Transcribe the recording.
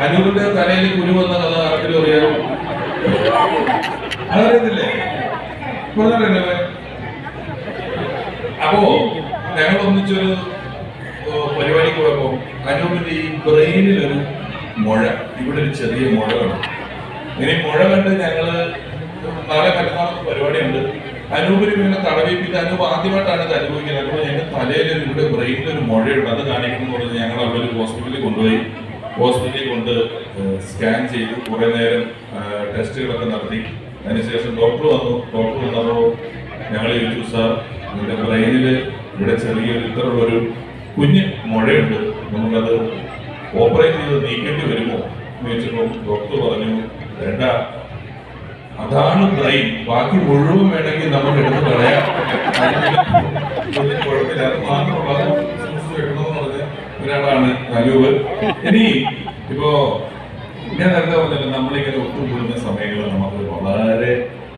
അനൂപിന്റെ തലയിൽ കുരു വന്ന കഥ ആർക്കെങ്കിലും അറിയാമോ? അതറിയത്തില്ലേ? പറഞ്ഞല്ലേ? അപ്പോ ഞങ്ങൾ ഒന്നിച്ചൊരു പരിപാടി പോയപ്പോ അനൂപിന്റെ ഈ ബ്രെയിനിലൊരു മുഴ, ഇവിടെ ഒരു ചെറിയ മുഴ കണ്ടു. ഇങ്ങനെ മുഴ കണ്ട് ഞങ്ങള് നാളെ മറ്റന്നാളത്തെ പരിപാടിയുണ്ട്. അനൂപിന് ഇങ്ങനെ തടവിപ്പിച്ച് അനൂപ് ആദ്യമായിട്ടാണ് ഇത് അനുഭവിക്കുന്നത്. അനൂപ് ഞങ്ങൾ തലയിലൊരു ഇവിടെ ബ്രെയിനിലൊരു മുഴയുണ്ട്, അത് കാണിക്കുന്നു പറഞ്ഞ് ഞങ്ങൾ അവിടെ ഒരു ഹോസ്പിറ്റലിൽ കൊണ്ടുപോയി. ഹോസ്പിറ്റലിൽ കൊണ്ട് സ്കാൻ ചെയ്തു, കുറെ നേരം ടെസ്റ്റുകളൊക്കെ നടത്തി. അതിനുശേഷം ഡോക്ടർ വന്നപ്പോൾ ഞങ്ങൾ ചോദിച്ചു, സാർ നിങ്ങളുടെ ബ്രെയിനിൽ ഇവിടെ ചെറിയൊരു ഇത്തരമുള്ളൊരു കുഞ്ഞ് മുഴയുണ്ട്, നമുക്കത് ഓപ്പറേറ്റ് ചെയ്ത് നീക്കേണ്ടി വരുമോ എന്ന് ചോദിച്ചപ്പോൾ ഡോക്ടർ പറഞ്ഞു, വേണ്ട, അതാണ് ബ്രെയിൻ, ബാക്കി മുഴുവൻ വേണമെങ്കിൽ നമുക്ക് എടുത്ത് കളയാം, കുഴപ്പമില്ല, അത് മാത്രമുള്ള വെക്കണമെന്ന് പറഞ്ഞ ഒരാളാണ് അനൂപ്. ഇനി ഇപ്പോ ഞാൻ നേരത്തെ പറഞ്ഞല്ലോ, നമ്മളിങ്ങനെ ഒത്തുകൂടുന്ന സമയം